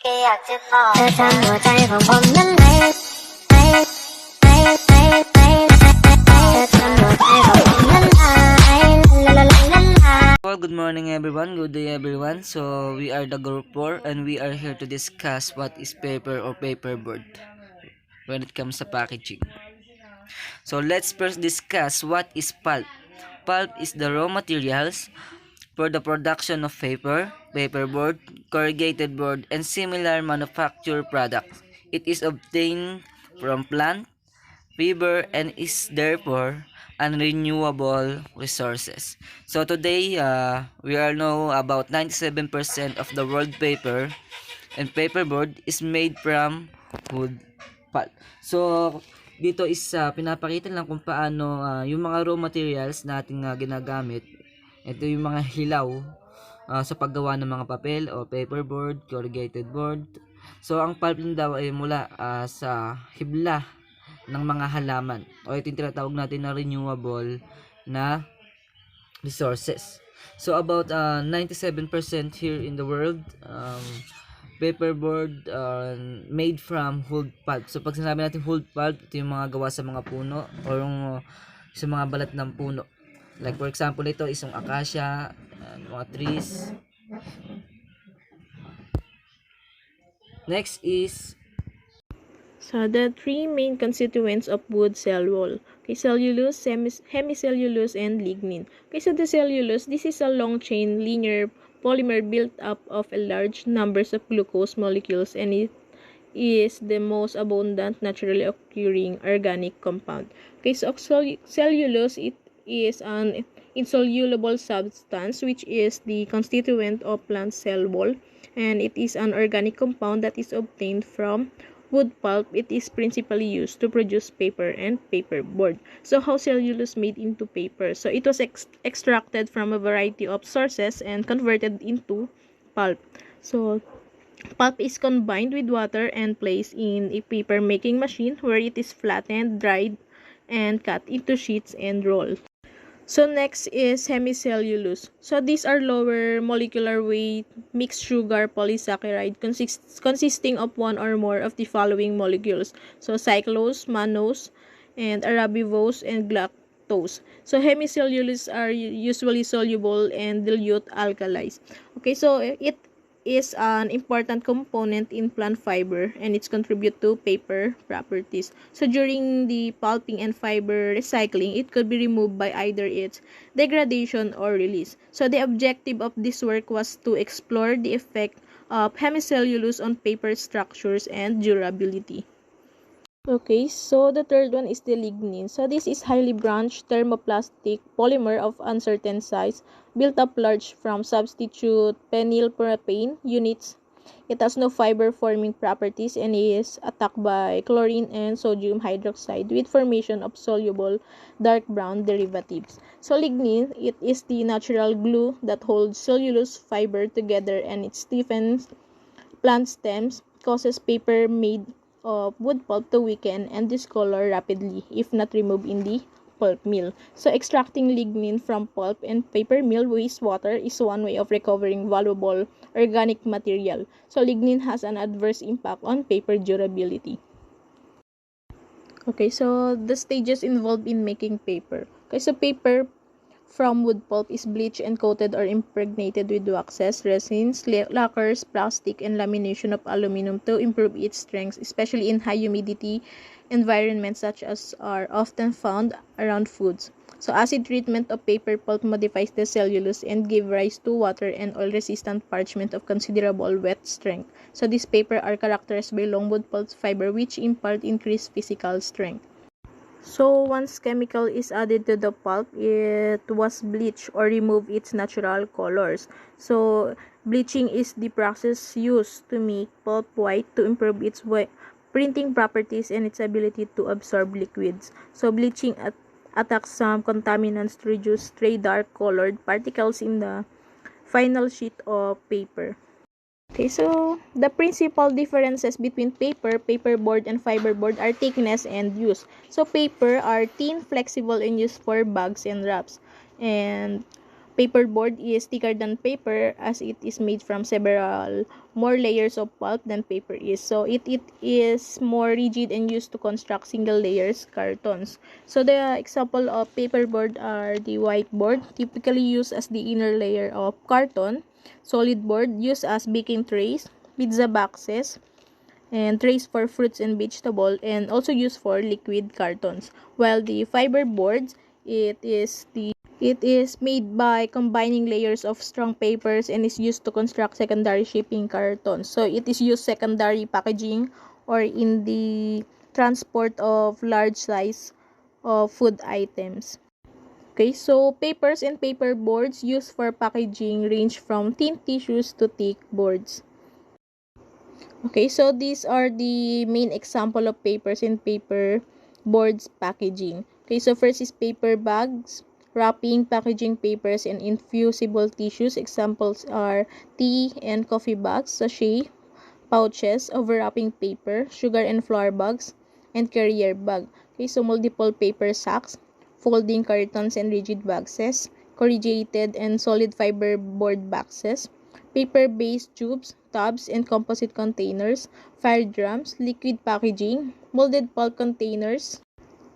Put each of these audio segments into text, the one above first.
อยากจะบอกเธอทำหัวใจของผมนั้นไหนไหนไหนไหนไหนเธอทำหัวใจของผมนั้นไหนนั้นไหน Well, good morning everyone, good day everyone. So we are the group 4 and we are here to discuss what is paper or paperboard when it comes to packaging. So let's first discuss what is pulp. Pulp is the raw materials for the production of paper, paperboard, corrugated board, and similar manufactured products. It is obtained from plant, fiber, and is therefore unrenewable resources. So today, we all know about 97% of the world paper and paperboard is made from wood pulp. So dito is pinapakita lang kung paano yung mga raw materials nating ginagamit. Ito yung mga hilaw sa paggawa ng mga papel o paperboard, corrugated board. So ang pulp din daw ay mula sa hibla ng mga halaman o ito yung tinatawag natin na renewable na resources. So about 97% here in the world paperboard made from wood pulp. So pag sinabi natin wood pulp, ito yung mga gawa sa mga puno o yung sa mga balat ng puno. Like for example, ito isang acacia, mga trees. Next is So, the three main constituents of wood cell wall. Okay, cellulose, hemicellulose, and lignin. Okay, so the cellulose, this is a long chain linear polymer built up of a large numbers of glucose molecules, and it is the most abundant naturally occurring organic compound. Okay, so cellulose, it is an insoluble substance which is the constituent of plant cell wall, and it is an organic compound that is obtained from wood pulp. It is principally used to produce paper and paperboard. So how cellulose made into paper? So it was extracted from a variety of sources and converted into pulp. So pulp is combined with water and placed in a paper making machine where it is flattened, dried, and cut into sheets and rolled. So next is hemicellulose. So these are lower molecular weight mixed sugar polysaccharide consisting of one or more of the following molecules. So cyclose, mannose, and arabivose, and galactose. So hemicellulose are usually soluble and dilute alkalis. Okay, so it is an important component in plant fiber and it's contribute to paper properties. So during the pulping and fiber recycling, it could be removed by either its degradation or release. So the objective of this work was to explore the effect of hemicellulose on paper structures and durability. Okay, so the third one is the lignin. So this is highly branched thermoplastic polymer of uncertain size, built up large from substitute phenylpropane units. It has no fiber-forming properties and is attacked by chlorine and sodium hydroxide with formation of soluble dark brown derivatives. So lignin, it is the natural glue that holds cellulose fiber together, and it stiffens plant stems, causes paper made of wood pulp to weaken and discolor rapidly if not removed in the pulp mill. So extracting lignin from pulp and paper mill wastewater is one way of recovering valuable organic material. So lignin has an adverse impact on paper durability. Okay, so the stages involved in making paper. Okay, so paper from wood pulp is bleached and coated or impregnated with waxes, resins, lacquers, plastic, and lamination of aluminum to improve its strength, especially in high humidity environments such as are often found around foods. So acid treatment of paper pulp modifies the cellulose and give rise to water and oil-resistant parchment of considerable wet strength. So these paper are characterized by long wood pulp fiber which impart increased physical strength. So once chemical is added to the pulp, it was bleached or remove its natural colors. So bleaching is the process used to make pulp white to improve its printing properties and its ability to absorb liquids. So bleaching attacks some contaminants to reduce stray dark colored particles in the final sheet of paper. Okay, so the principal differences between paper, paperboard, and fiberboard are thickness and use. So paper are thin, flexible, and used for bags and wraps. And Paperboard is thicker than paper as it is made from several more layers of pulp than paper is. So it is more rigid and used to construct single layers cartons. So the example of paperboard are the whiteboard, typically used as the inner layer of carton, solid board used as baking trays, pizza boxes, and trays for fruits and vegetable, and also used for liquid cartons. While the fiber boards, it is made by combining layers of strong papers and is used to construct secondary shipping cartons. So it is used secondary packaging or in the transport of large size of food items. Okay, so papers and paper boards used for packaging range from thin tissues to thick boards. Okay, so these are the main example of papers and paper boards packaging. Okay, so first is paper bags, wrapping, packaging papers, and infusible tissues. Examples are tea and coffee bags, sachet, pouches, overwrapping paper, sugar and flour bags, and carrier bag. Okay, so multiple paper sacks, folding cartons and rigid boxes, corrugated and solid fiber board boxes, paper-based tubes, tubs, and composite containers, fire drums, liquid packaging, molded pulp containers,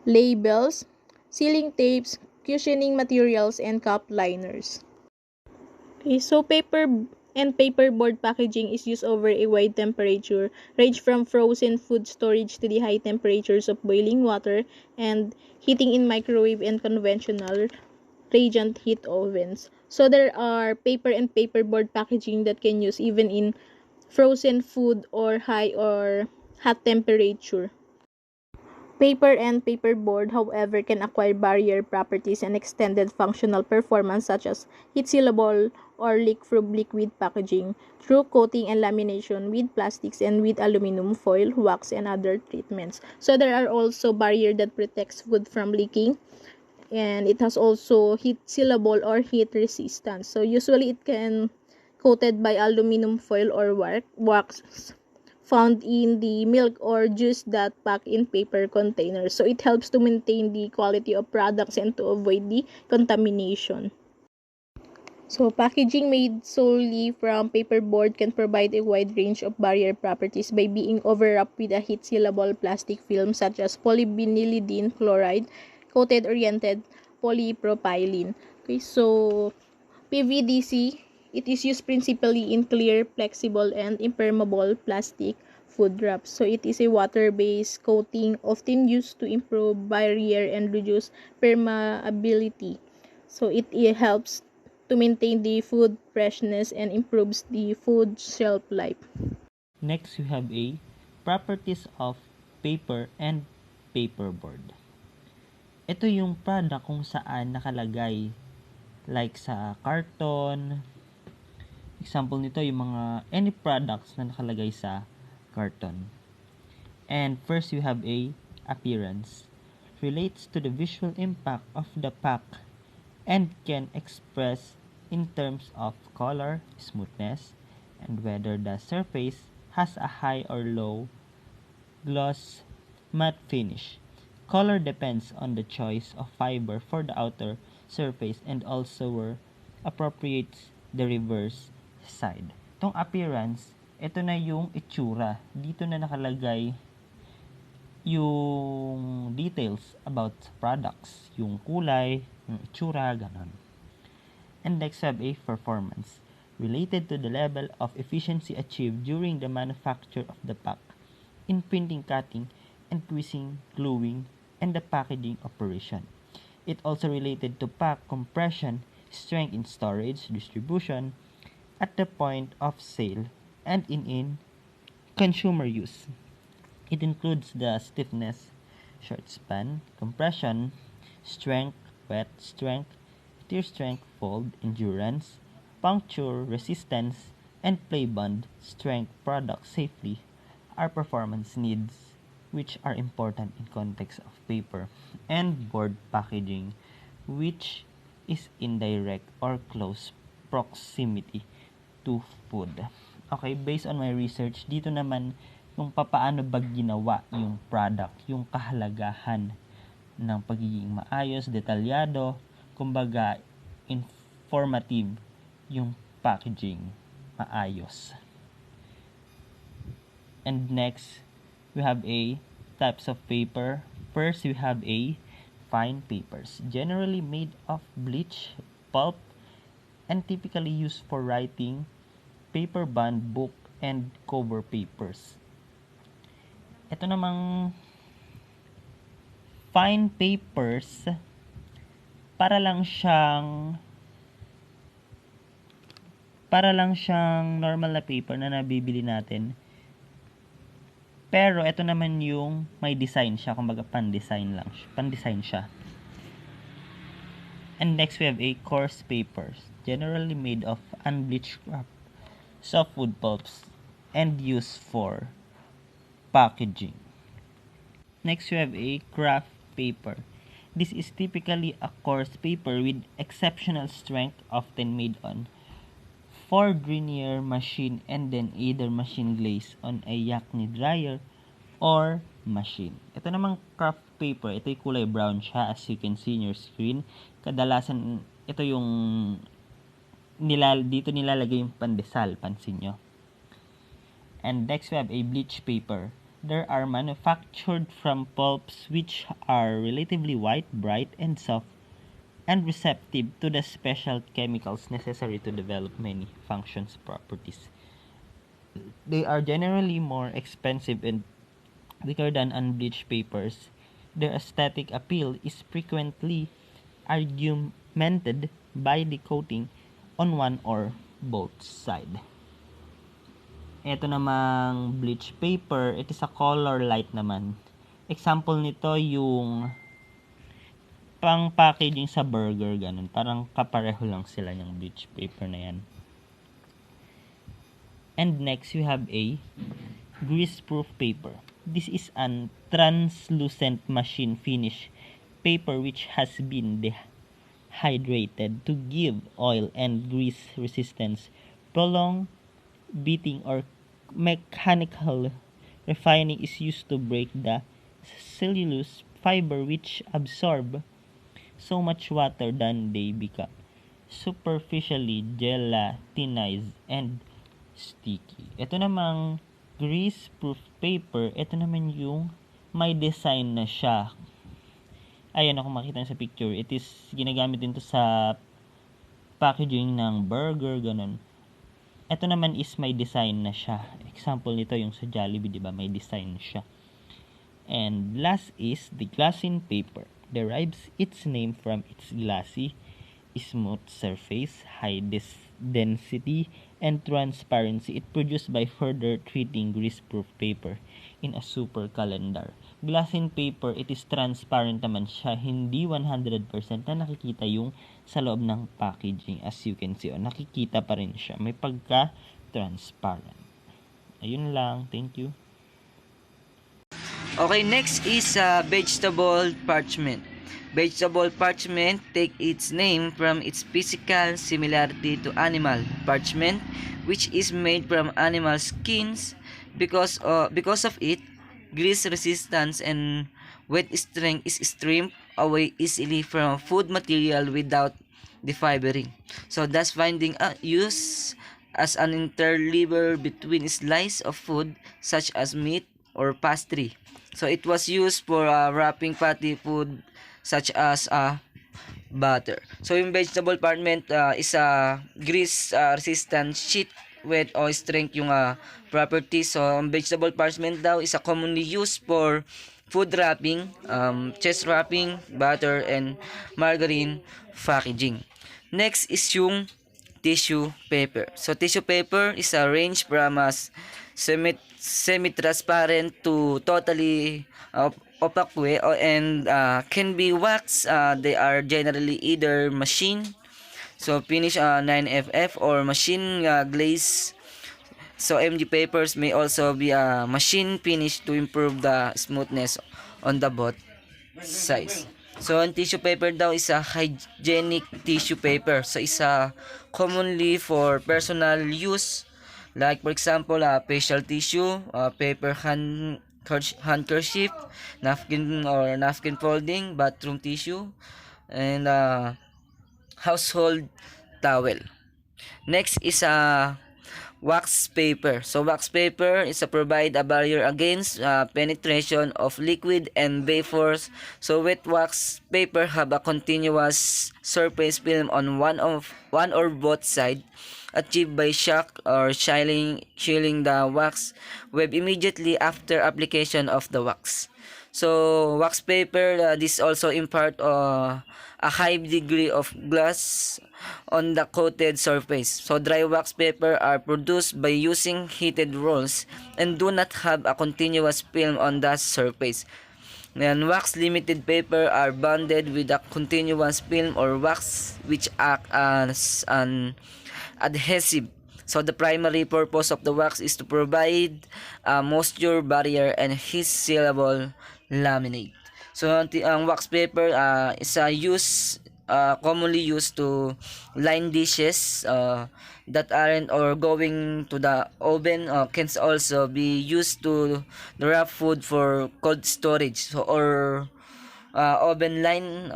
labels, sealing tapes, cushioning materials, and cup liners. Okay, so paper and paperboard packaging is used over a wide temperature, range from frozen food storage to the high temperatures of boiling water and heating in microwave and conventional radiant heat ovens. So there are paper and paperboard packaging that can use even in frozen food or high or hot temperature. Paper and paperboard, however, can acquire barrier properties and extended functional performance such as heat-sealable or leak-proof liquid packaging through coating and lamination with plastics and with aluminum foil, wax, and other treatments. So there are also barrier that protects food from leaking, and it has also heat-sealable or heat resistance. So usually it can coated by aluminum foil or wax found in the milk or juice that pack in paper containers. So it helps to maintain the quality of products and to avoid the contamination. So packaging made solely from paperboard can provide a wide range of barrier properties by being overwrapped with a heat-sealable plastic film such as polyvinylidene chloride, coated oriented polypropylene. Okay, so PVDC, it is used principally in clear, flexible, and impermeable plastic food wraps. So it is a water-based coating often used to improve barrier and reduce permeability. So it helps to maintain the food freshness and improves the food shelf life. Next, we have a properties of paper and paperboard. Ito yung product kung saan nakalagay like sa carton. Example nito yung mga any products na nakalagay sa carton. And first you have a appearance. Relates to the visual impact of the pack and can express in terms of color, smoothness, and whether the surface has a high or low gloss matte finish. Color depends on the choice of fiber for the outer surface and also where appropriates the reverse side. Itong appearance, ito na yung itsura. Dito na nakalagay yung details about products, yung kulay, yung itsura, ganon. And next have a performance related to the level of efficiency achieved during the manufacture of the pack in printing, cutting, and twisting, gluing, and the packaging operation. It also related to pack compression, strength in storage, distribution, at the point of sale, and in consumer use. It includes the stiffness, short span, compression, strength, wet strength, tear strength, fold, endurance, puncture, resistance, and play bond strength products safely are performance needs which are important in context of paper and board packaging which is in direct or close proximity to food. Okay, based on my research, dito naman yung papaano ba ginawa yung product, yung kahalagahan ng pagiging maayos, detalyado, kumbaga formative yung packaging, maayos. And next, we have a types of paper. First, we have a fine papers, generally made of bleach, pulp, and typically used for writing, paper bond, book, and cover papers. Ito namang fine papers, para lang siyang normal na paper na nabibili natin. Pero ito naman yung may design siya, kumbaga pan-design siya. And next we have a coarse papers, generally made of unbleached kraft, softwood pulps, and used for packaging. Next we have a craft paper. This is typically a coarse paper with exceptional strength, often made on four-denier machine and then either machine glaze on a yakni dryer or machine. Ito namang craft paper, ito yung kulay brown siya as you can see in your screen. Kadalasan ito yung dito nilalagay yung pandesal, pansin nyo. And next we have a bleach paper. There are manufactured from pulps which are relatively white, bright, and soft, and receptive to the special chemicals necessary to develop many functions properties. They are generally more expensive and thicker than unbleached papers. Their aesthetic appeal is frequently augmented by the coating on one or both sides. Ito namang bleach paper, it is a color light naman. Example nito yung pang packaging sa burger, ganun. Parang kapareho lang sila yung bleach paper na yan. And next, we have a grease-proof paper. This is a translucent machine finish paper which has been dehydrated to give oil and grease resistance. Prolonged beating or mechanical refining is used to break the cellulose fiber which absorb so much water than they become superficially gelatinized and sticky. Ito namang grease-proof paper, ito naman yung may design na siya. Ayan, kung makita sa picture, it is ginagamit din to sa packaging ng burger, ganun. Ito naman is may design na siya. Example nito yung sa Jollibee, di ba? May design siya. And last is the glassine paper. Derives its name from its glassy, smooth surface, high density, and transparency. It produced by further treating greaseproof paper in a super calendar. Glassine paper, it is transparent naman siya. Hindi 100% na nakikita yung sa loob ng packaging. As you can see, nakikita pa rin siya. May pagka-transparent. Ayun lang. Thank you. Okay, next is vegetable parchment. Vegetable parchment take its name from its physical similarity to animal parchment, which is made from animal skins. Because of it, grease resistance and wet strength is stripped away easily from food material without defibering. So thus finding use as an interleaver between slice of food such as meat or pastry. So it was used for wrapping fatty food such as butter. So yung vegetable parchment is a grease resistant sheet, wet o strength yung properties. So ang vegetable parchment daw is a commonly used for food wrapping, cheese wrapping, butter, and margarine packaging. Next is yung tissue paper. So tissue paper is a range from semi-transparent to totally opaque and can be waxed. They are generally either machine finish 9FF or machine glaze. So MG papers may also be machine finish to improve the smoothness on the both sides. So ang tissue paper daw is a hygienic tissue paper. So isa commonly for personal use, like for example facial tissue, paper handkerchief, napkin folding, bathroom tissue, and household towel. Next is wax paper. So wax paper is a provide a barrier against penetration of liquid and vapors. So wet wax paper have a continuous surface film on one or both side, achieved by shock or shielding the wax web immediately after application of the wax. So wax paper, this also impart a high degree of gloss on the coated surface. So dry wax paper are produced by using heated rolls and do not have a continuous film on the surface. And wax limited paper are bonded with a continuous film or wax which act as an adhesive. So the primary purpose of the wax is to provide a moisture barrier and heat sealable laminate. So ang wax paper is commonly used to line dishes that aren't or going to the oven, can also be used to wrap food for cold storage, so or oven line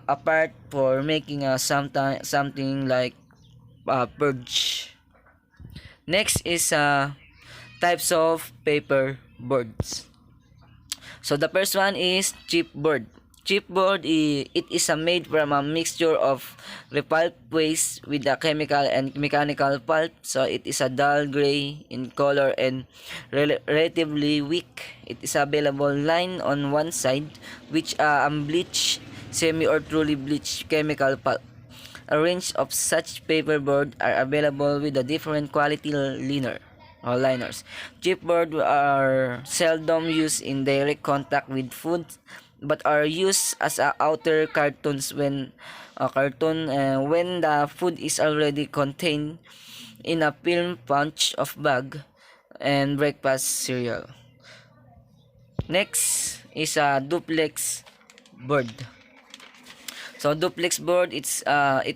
apart for making something like purge. Next is types of paper boards. So the first one is chipboard. Chipboard, it is made from a mixture of repulp waste with a chemical and mechanical pulp. So it is a dull gray in color and relatively weak. It is available line on one side, which unbleached, semi or truly bleached chemical pulp. A range of such paperboard are available with a different quality liner or liners. Chipboard are seldom used in direct contact with food, but are used as outer cartons when the food is already contained in a film punch of bag and breakfast cereal. Next is a duplex board. So duplex board, it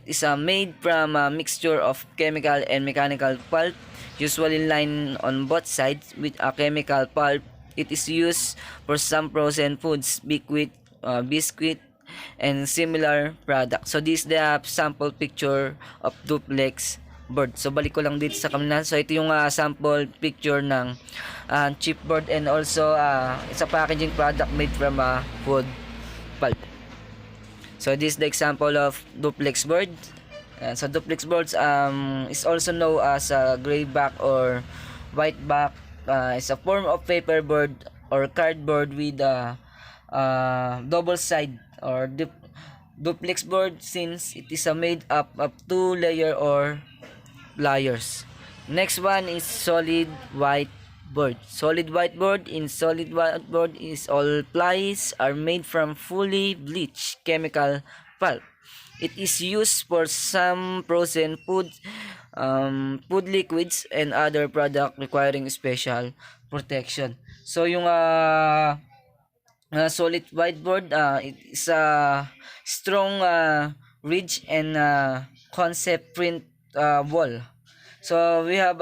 is made from a mixture of chemical and mechanical pulp, usually lined on both sides with a chemical pulp. It is used for some frozen foods, biscuit, and similar products. So this is the sample picture of duplex board. So balik ko lang dito sa kamnan. So ito yung sample picture ng chipboard, and also it's a packaging product made from food pulp. So this is the example of duplex board. So duplex boards is also known as a gray back or white back. It's a form of paperboard or cardboard with a double side or duplex board, since it is made up of two layer or layers. Next one is solid white board. Solid whiteboard. In solid whiteboard is all plies are made from fully bleached chemical pulp. It is used for some frozen food liquids and other product requiring special protection. So yung solid whiteboard, it is a strong ridge and concept print wall. So we have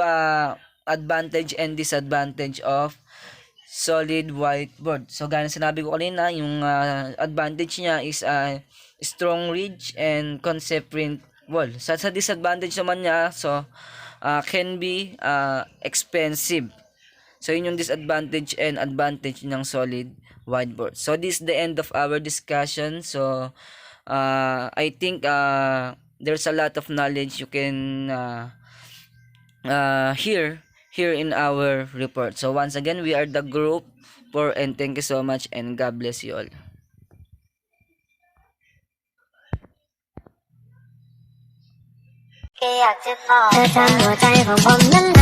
advantage and disadvantage of solid whiteboard. So gaya ng sinabi ko kanina, yung advantage niya is strong ridge and concept print wall. Sa disadvantage naman niya, so can be expensive. So yun yung disadvantage and advantage ng solid whiteboard. So this is the end of our discussion. So I think there's a lot of knowledge you can here in our report. So once again, we are the group 4, and thank you so much, and God bless you all. แค่อยากจะบอกเธอทำหัวใจของผมนั้นไหน